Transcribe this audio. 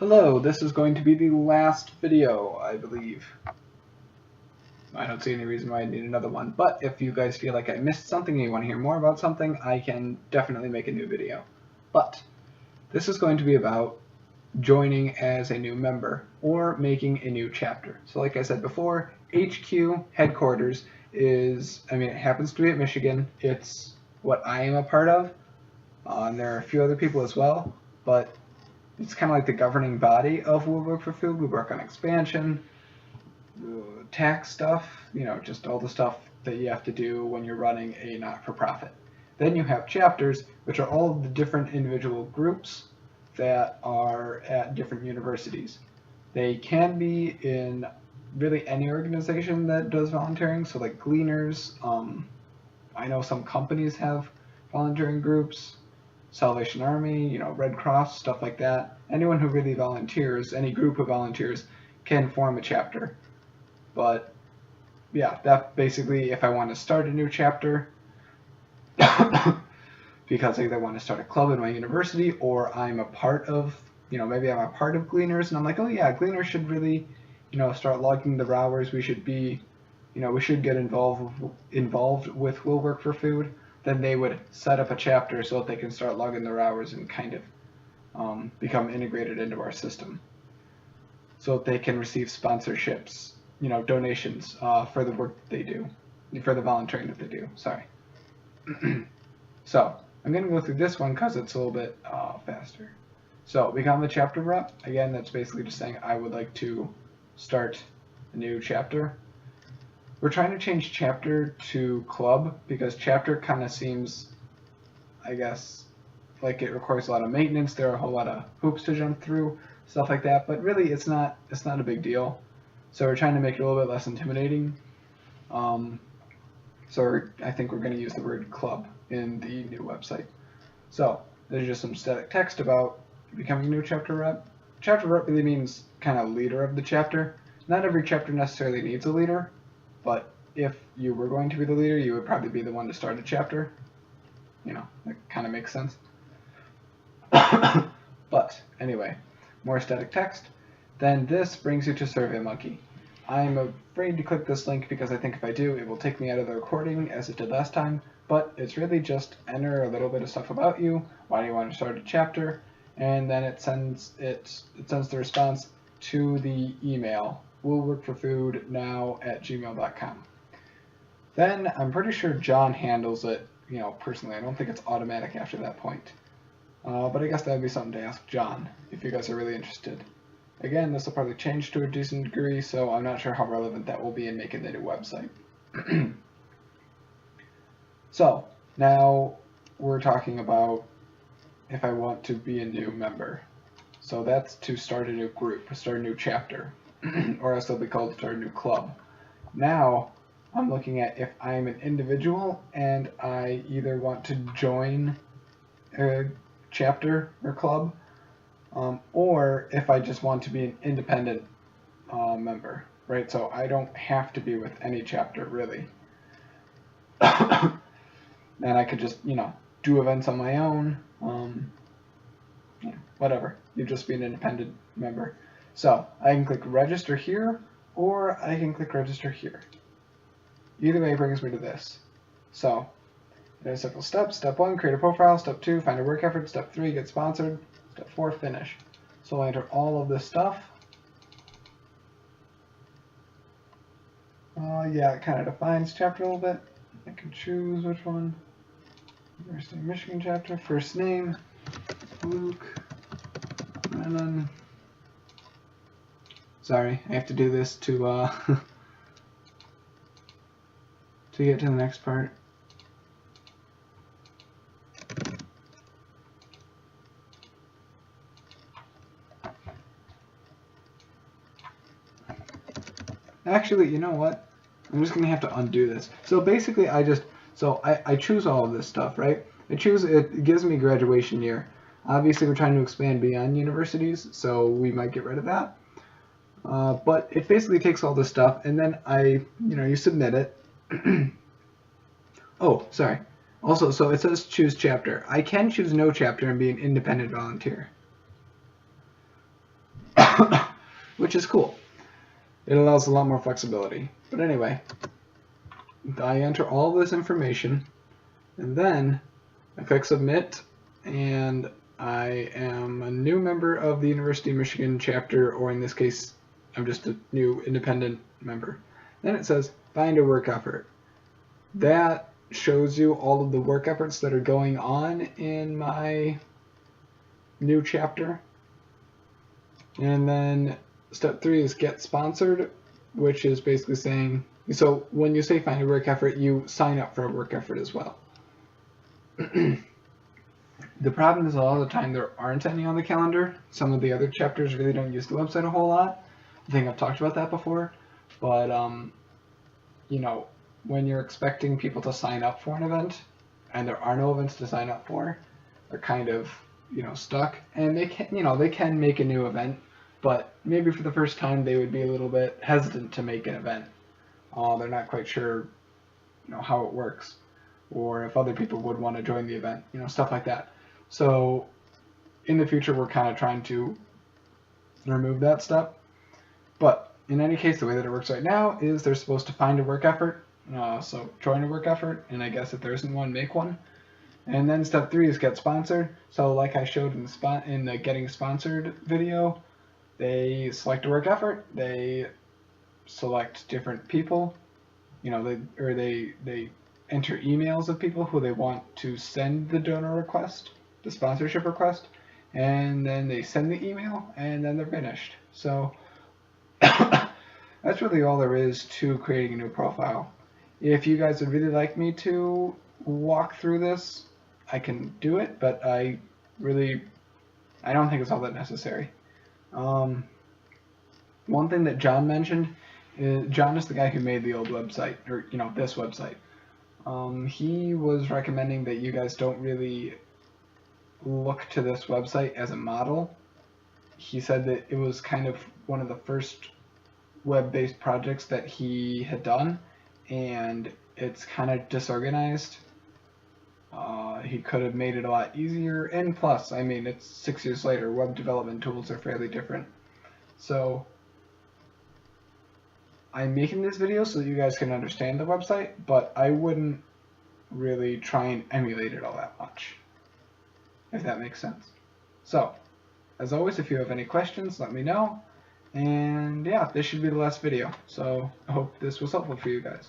Hello, this is going to be the last video, I believe. I don't see any reason why I need another one, but if you guys feel like I missed something and you want to hear more about something, I can definitely make a new video. But this is going to be about joining as a new member or making a new chapter. So like I said before, HQ headquarters is, it happens to be at Michigan. It's what I am a part of. And there are a few other people as well, but it's kind of like the governing body of We'll Work for Food. We work on expansion, tax stuff, just all the stuff that you have to do when you're running a not-for-profit. Then you have chapters, which are all of the different individual groups that are at different universities. They can be in really any organization that does volunteering, so like Gleaners. I know some companies have volunteering groups. Salvation Army, Red Cross, stuff like that. Anyone who really volunteers, any group of volunteers, can form a chapter. But yeah, that basically, if I want to start a new chapter, because I either want to start a club in my university or I'm a part of, maybe I'm a part of Gleaners and I'm like, oh yeah, Gleaners should really, start logging the hours. We should be, we should get involved with We'll Work for Food. Then they would set up a chapter so that they can start logging their hours and kind of become integrated into our system. So that they can receive sponsorships, donations for the work that they do, for the volunteering that they do, sorry. So, I'm going to go through this one because it's a little bit faster. So, become the chapter rep. Again, that's basically just saying I would like to start a new chapter. We're trying to change chapter to club because chapter kind of seems, I guess, like it requires a lot of maintenance. There are a whole lot of hoops to jump through, stuff like that. But really, it's not a big deal. So we're trying to make it a little bit less intimidating. So I think we're going to use the word club in the new website. So there's just some static text about becoming a new chapter rep. Chapter rep really means kind of leader of the chapter. Not every chapter necessarily needs a leader. But if you were going to be the leader, you would probably be the one to start a chapter. That kind of makes sense. But anyway, more static text. Then this brings you to SurveyMonkey. I'm afraid to click this link because I think if I do, it will take me out of the recording as it did last time. But it's really just enter a little bit of stuff about you, why do you want to start a chapter, and then it sends the response to the email. willworkforfoodnow@gmail.com. Then I'm pretty sure John handles it, personally. I don't think it's automatic after that point. But I guess that would be something to ask John if you guys are really interested. Again, this will probably change to a decent degree, so I'm not sure how relevant that will be in making the new website. So, now we're talking about if I want to be a new member. So that's to start a new group, start a new chapter. Or as they'll be called, start a new club. Now, I'm looking at if I'm an individual and I either want to join a chapter or club, or if I just want to be an independent member, right? So I don't have to be with any chapter, really. And I could just, do events on my own, whatever. You'd just be an independent member. So I can click register here, or I can click register here. Either way brings me to this. So there's several steps. Step 1, create a profile. Step 2, find a work effort. Step 3, get sponsored. Step 4, finish. So I'll enter all of this stuff. Yeah, it kind of defines chapter a little bit. I can choose which one. University of Michigan chapter. First name, Luke Brennan. Sorry, I have to do this to to get to the next part. Actually, you know what? I'm just going to have to undo this. So basically, I choose all of this stuff, right? It gives me graduation year. Obviously, we're trying to expand beyond universities, so we might get rid of that. But it basically takes all this stuff, and then you submit it. Oh, sorry. Also, so it says choose chapter. I can choose no chapter and be an independent volunteer. which is cool. It allows a lot more flexibility. But anyway, I enter all this information, and then I click submit, and I am a new member of the University of Michigan chapter, or in this case, I'm just a new independent member. Then it says find a work effort. That shows you all of the work efforts that are going on in my new chapter. And then step 3 is get sponsored, which is basically saying, so when you say find a work effort, you sign up for a work effort as well. The problem is a lot of the time there aren't any on the calendar. Some of the other chapters really don't use the website a whole lot. I think I've talked about that before. But, you know, when you're expecting people to sign up for an event and there are no events to sign up for, they're kind of, you know, stuck. And they can, you know, they can make a new event, but maybe for the first time they would be a little bit hesitant to make an event. They're not quite sure, you know, how it works, or if other people would want to join the event, you know, stuff like that. So in the future, we're kind of trying to remove that step. But in any case, the way that it works right now is they're supposed to find a work effort. So join a work effort, and I guess if there isn't one, make one. And then step 3 is get sponsored. So like I showed in the getting sponsored video, they select a work effort, they select different people, you know, they enter emails of people who they want to send the donor request, the sponsorship request, and then they send the email, and then they're finished. So that's really all there is to creating a new profile. If you guys would really like me to walk through this, I can do it, but I don't think it's all that necessary. One thing that John mentioned is, John is the guy who made the old website, or, you know, this website. He was recommending that you guys don't really look to this website as a model. He said that it was kind of one of the first web-based projects that he had done, and it's kind of disorganized. He could have made it a lot easier, and plus, I mean, it's 6 years later, web development tools are fairly different. So I'm making this video so that you guys can understand the website, but I wouldn't really try and emulate it all that much, if that makes sense. So, as always, if you have any questions, let me know. And yeah, this should be the last video. So I hope this was helpful for you guys.